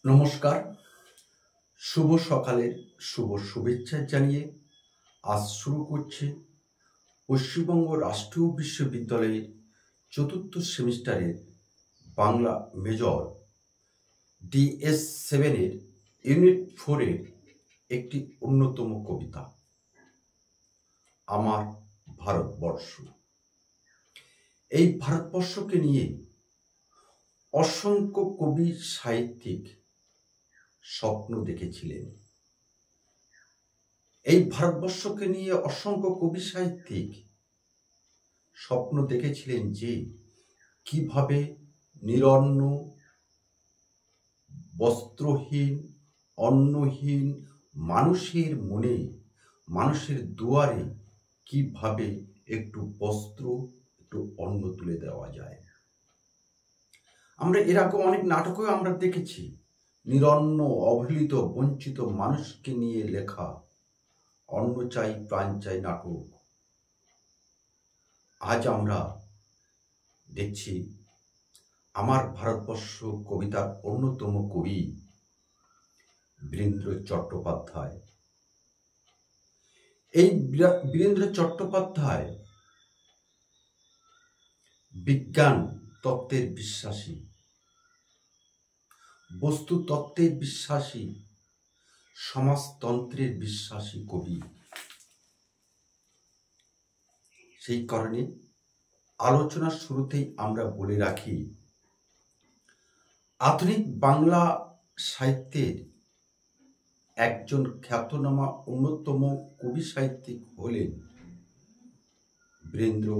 নমস্কার। শুভ সকালের শুভ শুভেচ্ছা জানিয়ে আজ শুরু করছে পশ্চিমবঙ্গ রাষ্ট্রীয় বিশ্ববিদ্যালয়ের চতুর্থ সেমিস্টারের বাংলা মেজর DS7-এর ইউনিট 4-এর একটি অন্যতম কবিতা, আমার ভারতবর্ষ। এই ভারতবর্ষকে নিয়ে অসংখ্য কবি সাহিত্যিক স্বপ্ন দেখেছিলেন। এই ভারতবর্ষকে নিয়ে অসংখ্য কবি সাহিত্যিক স্বপ্ন দেখেছিলেন যে কিভাবে নিরন্ন, বস্ত্রহীন, অন্নহীন মানুষের মনে, মানুষের দুয়ারে কিভাবে একটু বস্ত্র, একটু অন্ন তুলে দেওয়া যায়। আমরা এর আগে অনেক নাটকেও আমরা দেখেছি নিরন্ন, অবহেলিত, বঞ্চিত মানুষকে নিয়ে লেখা অন্ন চাই প্রাণ চাই নাটক। আজ আমরা দেখছি আমার ভারতবর্ষ কবিতার অন্যতম কবি বীরেন্দ্র চট্টোপাধ্যায়। এই বীরেন্দ্র চট্টোপাধ্যায় বিজ্ঞান তত্ত্বের বিশ্বাসী, বস্তু তত্ত্বের বিশ্বাসী, সমাজতন্ত্রের বিশ্বাসী কবি। সেই কারণে আলোচনার শুরুতেই আমরা বলে রাখি, আধুনিক বাংলা সাহিত্যের একজন খ্যাতনামা অন্যতম কবি সাহিত্যিক হলেন বীরেন্দ্র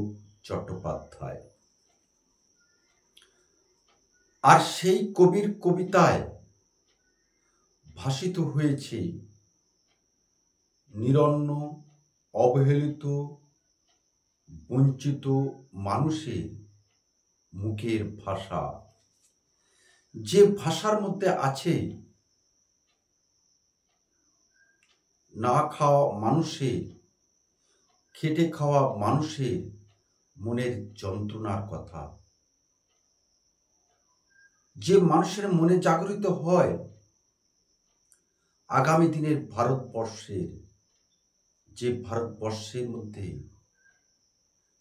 চট্টোপাধ্যায়। আর সেই কবির কবিতায় ভাসিত হয়েছে নিরন্ন, অবহেলিত, বঞ্চিত মানুষের মুখের ভাষা, যে ভাষার মধ্যে আছে না খাওয়া মানুষের, খেটে খাওয়া মানুষের মনের যন্ত্রণার কথা। যে মানুষের মনে জাগরিত হয় আগামী দিনের ভারতবর্ষের, যে ভারতবর্ষের মধ্যে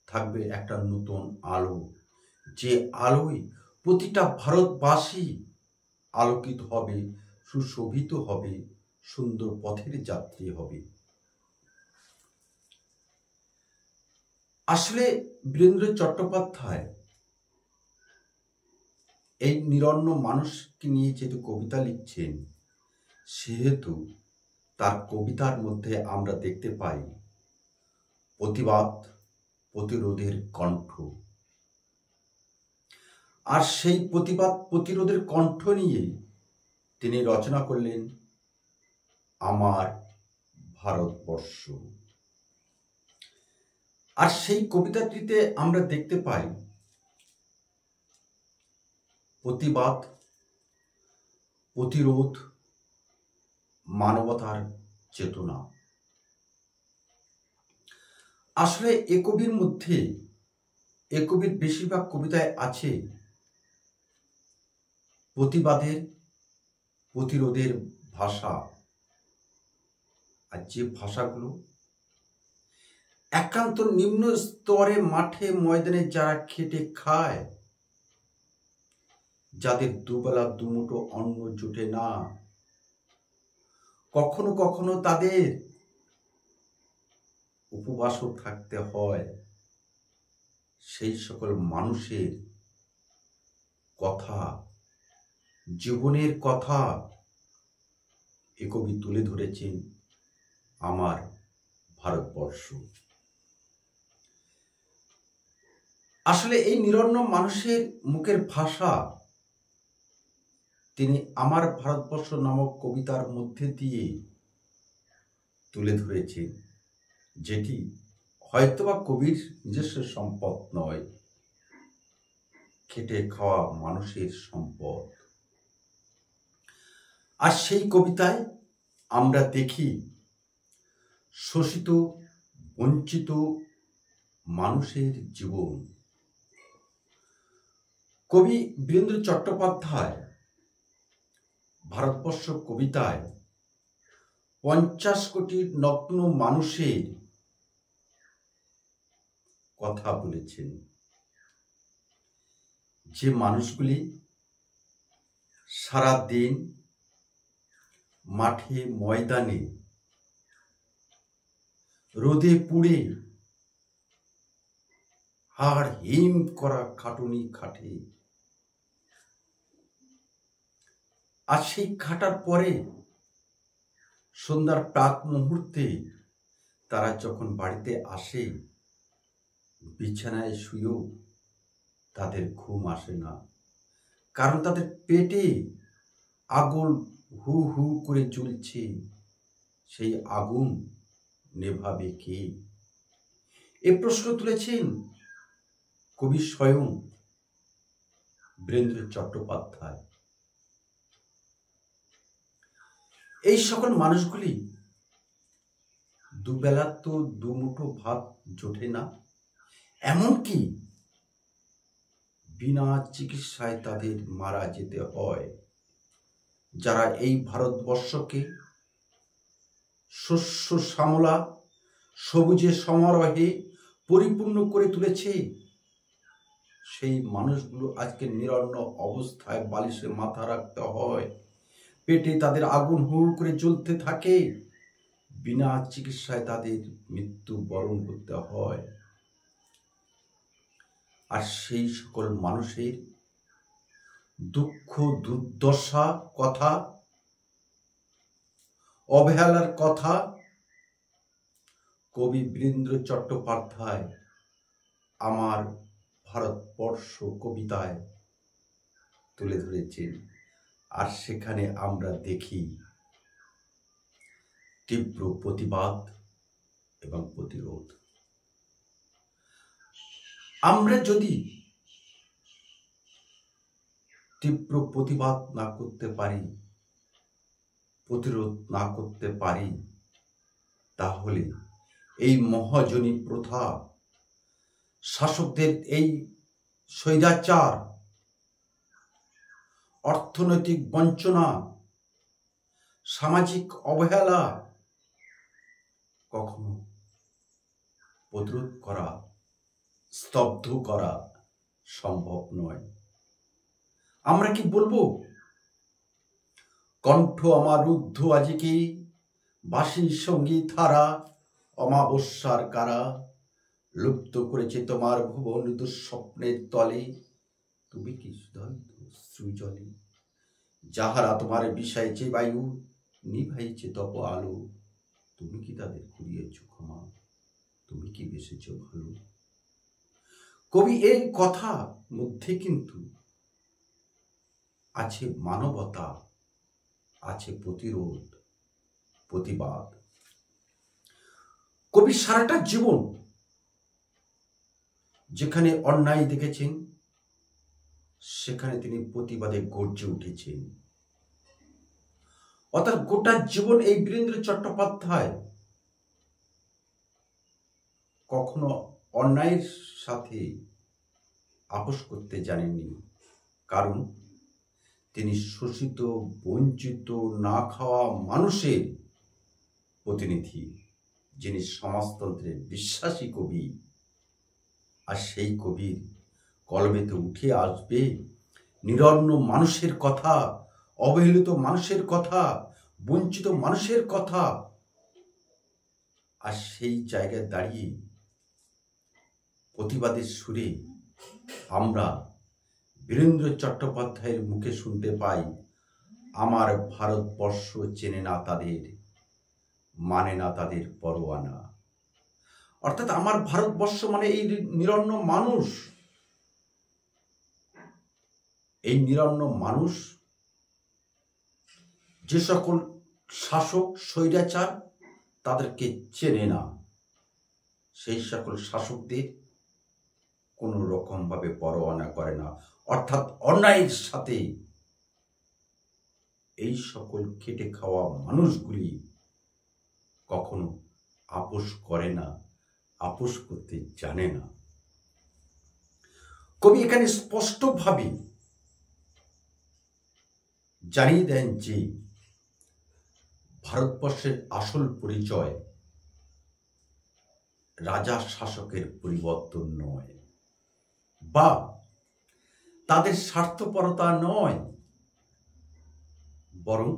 থাকবে একটা নতুন আলো, যে আলোয় প্রতিটা ভারতবাসী আলোকিত হবে, সুশোভিত হবে, সুন্দর পথের যাত্রী হবে। আসলে বীরেন্দ্র চট্টোপাধ্যায় এই নিরন্ন মানুষকে নিয়ে যেহেতু কবিতা লিখছেন, সেহেতু তার কবিতার মধ্যে আমরা দেখতে পাই প্রতিবাদ, প্রতিরোধের কণ্ঠ। আর সেই প্রতিবাদ প্রতিরোধের কণ্ঠ নিয়ে তিনি রচনা করলেন আমার ভারতবর্ষ। আর সেই কবিতাটিতে আমরা দেখতে পাই প্রতিবাদ, প্রতিরোধ, মানবতার চেতনা। আসলে এ কবির মধ্যে, এ কবির বেশিরভাগ কবিতায় আছে প্রতিবাদের, প্রতিরোধের ভাষা। আর যে ভাষাগুলো একান্ত নিম্ন স্তরে মাঠে ময়দানে যারা খেটে খায়, যাদের দুবেলা দুমুঠো অন্ন জুটে না, কখনো কখনো তাদের উপবাসও থাকতে হয়, সেই সকল মানুষের কথা, জীবনের কথা এ কবি তুলে ধরেছেন আমার ভারতবর্ষ। আসলে এই নিরন্ন মানুষের মুখের ভাষা তিনি আমার ভারতবর্ষ নামক কবিতার মধ্যে দিয়ে তুলে ধরেছেন, যেটি হয়তোবা কবির নিজস্ব সম্পদ নয়, খেটে খাওয়া মানুষের সম্পদ। আর সেই কবিতায় আমরা দেখি শোষিত, বঞ্চিত মানুষের জীবন। কবি বীরেন্দ্র চট্টোপাধ্যায় ভারতবর্ষ কবিতায় 50 কোটি নগ্ন মানুষের কথা বলেছেন, যে মানুষগুলি সারা দিন মাঠে ময়দানে রোদে পুড়ে হাড় হিম করা খাটুনি খাটে, আর সেই খাটার পরে সন্ধ্যার প্রাক মুহূর্তে তারা যখন বাড়িতে আসে, বিছানায় শুয়েও তাদের ঘুম আসে না, কারণ তাদের পেটে আগুন হু হু করে জ্বলছে। সেই আগুন নেভাবে কে? এ প্রশ্ন তুলেছেন কবি স্বয়ং বীরেন্দ্র চট্টোপাধ্যায়। এই সকল মানুষগুলি দুবেলা তো দুমুঠো ভাত জোটে না, এমনকি বিনা চিকিৎসায় তাদের মারা যেতে হয়। যারা এই ভারতবর্ষকে শস্য শ্যামলা সবুজে সমারোহে পরিপূর্ণ করে তুলেছে, সেই মানুষগুলো আজকে নিরন্ন অবস্থায় বালিশে মাথা রাখতে হয়, পেটে তাদের আগুন হু করে জ্বলতে থাকে, বিনা চিকিৎসায় তাদের মৃত্যু বরণ করতে হয়। আর সেই সকল মানুষের দুঃখ দুর্দশা কথা, অবহেলার কথা কবি বীরেন্দ্র চট্টোপাধ্যায় আমার ভারতবর্ষ কবিতায় তুলে ধরেছেন। আর সেখানে আমরা দেখি তীব্র প্রতিবাদ এবং প্রতিরোধ। আমরা যদি তীব্র প্রতিবাদ না করতে পারি, প্রতিরোধ না করতে পারি, তাহলে এই মহাজনী প্রথা, শাসকদের এই স্বৈরাচার, অর্থনৈতিক বঞ্চনা, সামাজিক অবহেলা কখনো প্রতিরোধ করা, স্তব্ধ করা সম্ভব নয়। আমরা কি বলবো? কণ্ঠ আমার রুদ্ধ আজিকে, বাঁশি সঙ্গীত ধারা, অমাবস্যার কারা লুপ্ত করেছে তোমার ভুবন দুঃস্বপ্নের তলে। তুমি কি সৃজলে যাহারা তোমার বিষাইছে বায়ু, নিভাইছে তপ আলো, তুমি কি তাদের করিয়েছ ক্ষমা, তুমি কি বেসেছ ভালো। কবি এই কথা মধ্যে কিন্তু আছে মানবতা, আছে প্রতিরোধ, প্রতিবাদ। কবি সারাটা জীবন যেখানে অন্যায় দেখেছেন, সেখানে তিনি প্রতিবাদে গর্জে উঠেছেন। অর্থাৎ গোটা জীবন এই বীরেন্দ্র চট্টোপাধ্যায় কখনো অন্যায়ের সাথে আপোষ করতে জানেননি, কারণ তিনি শোষিত, বঞ্চিত, না খাওয়া মানুষের প্রতিনিধি, যিনি সমাজতন্ত্রের বিশ্বাসী কবি। আর সেই কবির কলমেতে উঠে আসবে নিরন্ন মানুষের কথা, অবহেলিত মানুষের কথা, বঞ্চিত মানুষের কথা। আর সেই জায়গায় দাঁড়িয়ে প্রতিবাদের সুরে আমরা বীরেন্দ্র চট্টোপাধ্যায়ের মুখে শুনতে পাই, আমার ভারতবর্ষ চেনে না তাদের, মানে না তাদের পরোয়ানা। অর্থাৎ আমার ভারতবর্ষ মানে এই নিরন্ন মানুষ। এই নিরন্ন মানুষ যে সকল শাসক স্বৈরাচার তাদেরকে চেনে না, সেই সকল শাসকদের কোনো রকম ভাবে পরোয়ানা করে না। অর্থাৎ অন্যায়ের সাথে এই সকল খেটে খাওয়া মানুষগুলি কখনো আপোষ করে না, আপোষ করতে জানে না। কবি এখানে স্পষ্টভাবে জানিয়ে দেন যে ভারতবর্ষের আসল পরিচয় রাজা শাসকের পরিবর্তন নয়, বা তাদের স্বার্থপরতা নয়, বরং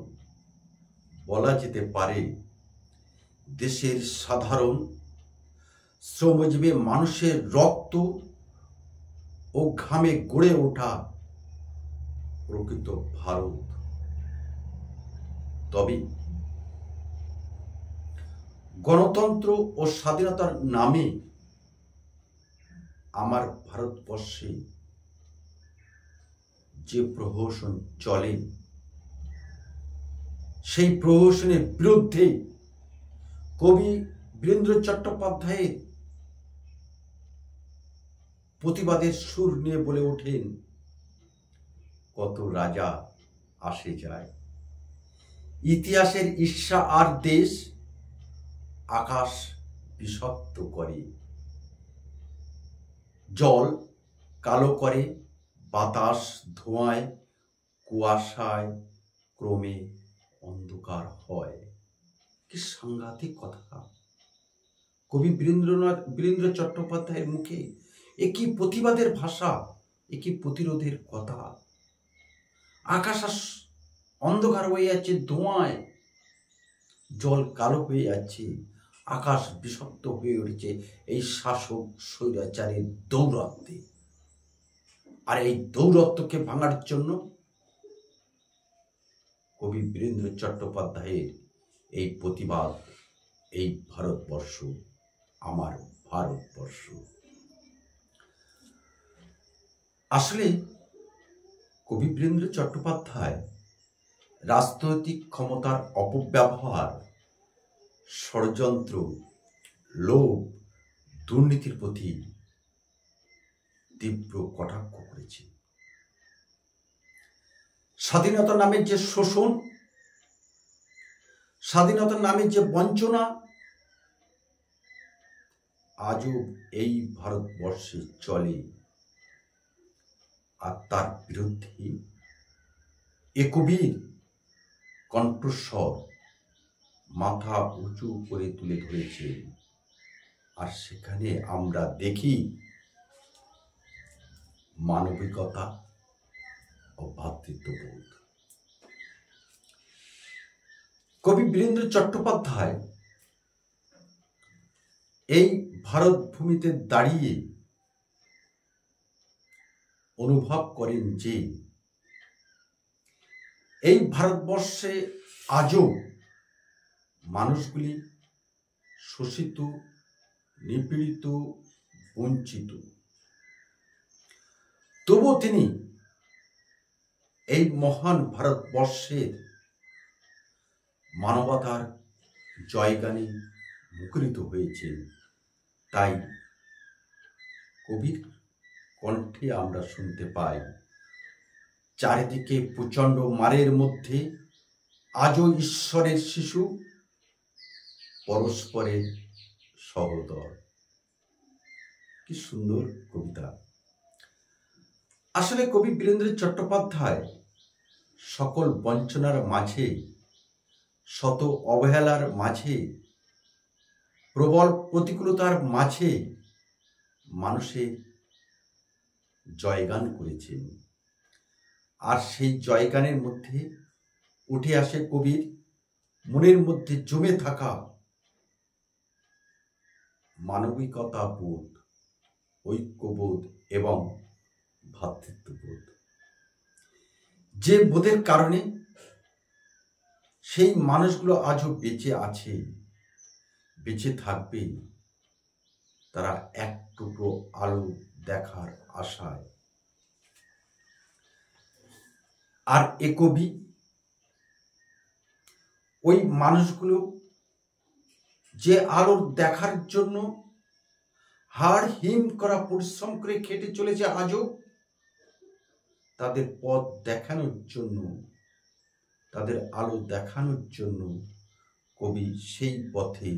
বলা যেতে পারে দেশের সাধারণ শ্রমজীবী মানুষের রক্ত ও ঘামে গড়ে ওঠা প্রকৃত ভারত। তবে গণতন্ত্র ও স্বাধীনতার নামে আমার ভারতবর্ষে যে প্রহসন চলে, সেই প্রহসনের বিরুদ্ধে কবি বীরেন্দ্র চট্টোপাধ্যায়ের প্রতিবাদের সুর নিয়ে বলে ওঠেন, কত রাজা আসে যায়, ইতিহাসের ঈর্ষা আর দেশ আকাশ বিষাক্ত করে, জল কালো করে, বাতাস ধোঁয়ায়, কুয়াশায় ক্রমে অন্ধকার হয়। কি সাংঘাতিক কথা! কবি বীরেন্দ্র চট্টোপাধ্যায়ের মুখে একই প্রতিবাদের ভাষা, একই প্রতিরোধের কথা। আকাশ অন্ধকার হয়ে যাচ্ছে ধোঁয়ায়, জল কালো হয়ে যাচ্ছে, আকাশ বিষাক্ত হয়ে উঠেছে এই শাসক স্বৈরাচারের দৌরাত্ম্যে। আর এই দৌরাত্ম্যকে ভাঙার জন্য কবি বীরেন্দ্র চট্টোপাধ্যায়ের এই প্রতিবাদ, এই ভারতবর্ষ, আমার ভারতবর্ষ। আসলে কবি বীরেন্দ্র চট্টোপাধ্যায় রাজনৈতিক ক্ষমতার অপব্যবহার, ষড়যন্ত্র, লোভ, দুর্নীতির প্রতি তীব্র কটাক্ষ করেছে। স্বাধীনতার নামে যে শোষণ, স্বাধীনতার নামে যে বঞ্চনা আজও এই ভারতবর্ষে চলে, আর তার বিরুদ্ধে এ কবির কণ্ঠস্বর মাথা উঁচু করে তুলে ধরেছে। আর সেখানে আমরা দেখি মানবিকতা ও ভ্রাতৃত্ববোধ। কবি বীরেন্দ্র চট্টোপাধ্যায় এই ভারত ভূমিতে দাঁড়িয়ে অনুভব করেন যে এই ভারতবর্ষে আজও মানুষগুলি শোষিত, নিপীড়িত, বঞ্চিত। তবুও তিনি এই মহান ভারতবর্ষের মানবতার জয়গানে মুখরিত হয়েছেন। তাই কবির কণ্ঠে আমরা শুনতে পাই, চারিদিকে প্রচণ্ড মারের মধ্যে আজও ঈশ্বরের শিশু পরস্পরের সহোদর। কি সুন্দর কবিতা! আসলে কবি বীরেন্দ্র চট্টোপাধ্যায় সকল বঞ্চনার মাঝে, শত অবহেলার মাঝে, প্রবল প্রতিকূলতার মাঝে মানুষের জয়গান করেছেন। আর সেই জয়গানের মধ্যে উঠে আসে কবির মনের মধ্যে জমে থাকা মানবিকতা বোধ, ঐক্যবোধ এবং ভ্রাতৃত্ববোধ, যে বোধের কারণে সেই মানুষগুলো আজও বেঁচে আছে, বেঁচে থাকবে, তারা এক টুকরো আলো দেখার আশায়। আর এ কবি ওই মানুষগুলো যে আলো দেখার জন্য হাড় হিম করা পরিশ্রম করে খেটে চলেছে, আজও তাদের পথ দেখানোর জন্য, তাদের আলো দেখানোর জন্য কবি সেই পথে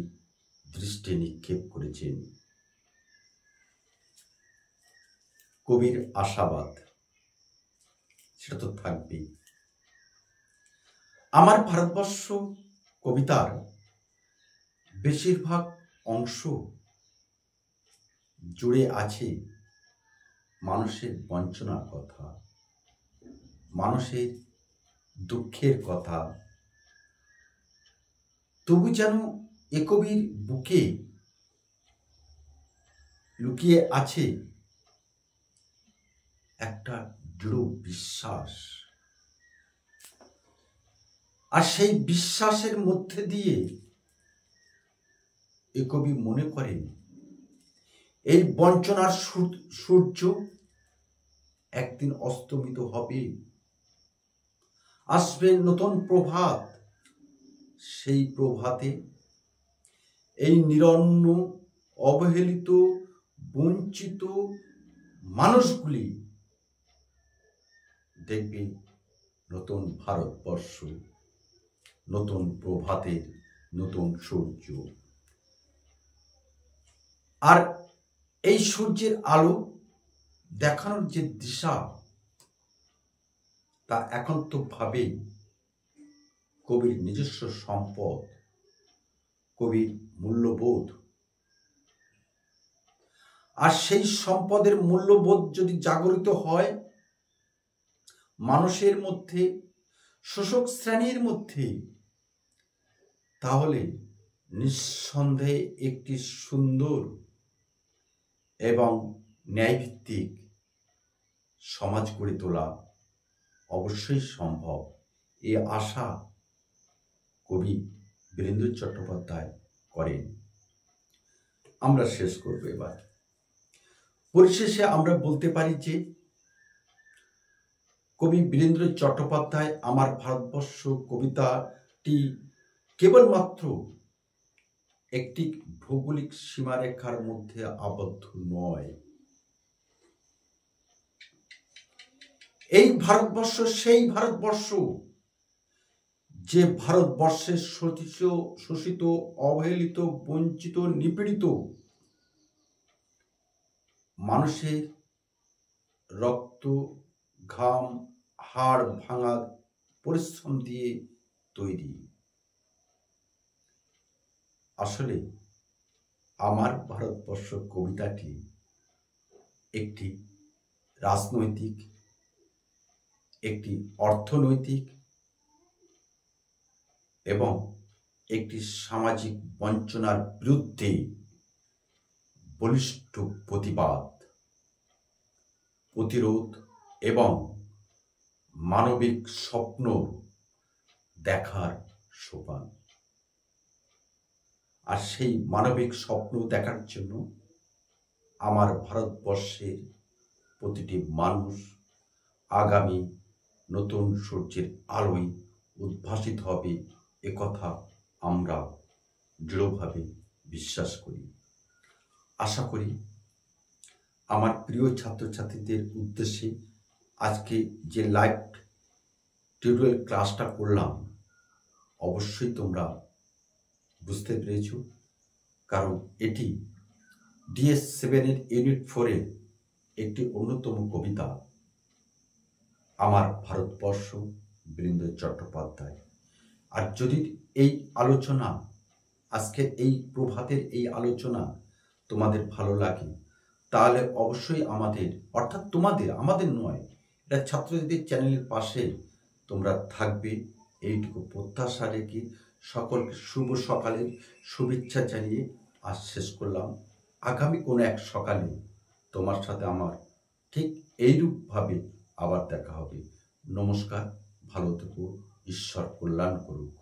দৃষ্টি নিক্ষেপ করেছেন। কবির আশাবাদ সেটা তো থাকবেই। আমার ভারতবর্ষ কবিতার বেশিরভাগ অংশ জুড়ে আছে মানুষের বঞ্চনার কথা, মানুষের দুঃখের কথা। তবু যেন এ কবির বুকে লুকিয়ে আছে একটা দৃঢ় বিশ্বাস, আর সেই বিশ্বাসের মধ্যে দিয়ে এ কবি মনে করেন এই বঞ্চনার সূর্য একদিন অস্তমিত হবে, আসবে নতুন প্রভাত। সেই প্রভাতে এই নিরন্ন, অবহেলিত, বঞ্চিত মানুষগুলি দেখবে নতুন ভারতবর্ষ, নতুন প্রভাতের নতুন সূর্য। আর এই সূর্যের আলো দেখানোর যে দিশা, তা একান্তভাবে কবির নিজস্ব সম্পদ, কবির মূল্যবোধ। আর সেই সম্পদের মূল্যবোধ যদি জাগরিত হয় মানুষের মধ্যে, শোষক শ্রেণীর মধ্যে, তাহলে নিঃসন্দেহে একটি সুন্দর এবং ন্যায়ভিত্তিক সমাজ গড়ে তোলা অবশ্যই সম্ভব। এ আশা কবি বীরেন্দ্র চট্টোপাধ্যায় করেন। আমরা শেষ করব এবার। পরিশেষে আমরা বলতে পারি যে কবি বীরেন্দ্র চট্টোপাধ্যায় আমার ভারতবর্ষ কবিতাটি কেবলমাত্র একটি ভৌগোলিক সীমারেখার মধ্যে আবদ্ধ নয়। এই ভারতবর্ষ সেই ভারতবর্ষ যে ভারতবর্ষের শোষিত, অবহেলিত, বঞ্চিত, নিপীড়িত মানুষের রক্ত, ঘাম, হাড় ভাঙা পরিশ্রম দিয়ে তৈরি। আসলে আমার ভারতবর্ষ কবিতাটি একটি রাজনৈতিক, একটি অর্থনৈতিক এবং একটি সামাজিক বঞ্চনার বিরুদ্ধে বলিষ্ঠ প্রতিবাদ, প্রতিরোধ এবং মানবিক স্বপ্ন দেখার সোপান। আর সেই মানবিক স্বপ্ন দেখার জন্য আমার ভারতবর্ষের প্রতিটি মানুষ আগামী নতুন সূর্যের আলোয় উদ্ভাসিত হবে, একথা আমরা দৃঢ়ভাবে বিশ্বাস করি। আশা করি আমার প্রিয় ছাত্রছাত্রীদের উদ্দেশ্যে আজকে যে লাইভ টিউটোরিয়াল ক্লাসটা করলাম অবশ্যই তোমরা বুঝতে পেরেছ, কারণ এটি DS7 এর ইউনিট 4 এর একটি অন্যতম কবিতা আমার ভারতবর্ষ বীরেন্দ্র চট্টোপাধ্যায়। আর যদি এই আলোচনা, আজকের এই প্রভাতের এই আলোচনা তোমাদের ভালো লাগে তাহলে অবশ্যই আমাদের, অর্থাৎ তোমাদের, আমাদের নয়, এটা ছাত্রছাত্রীদের চ্যানেলের পাশে তোমরা থাকবে এইটুকু প্রত্যাশা রেখে সকলকে শুভ সকালের শুভেচ্ছা জানিয়ে আজ শেষ করলাম। আগামী কোনো এক সকালে তোমার সাথে আমার ঠিক এইরূপভাবে আবার দেখা হবে। নমস্কার, ভালো থেকো, ঈশ্বর কল্যাণ করুক।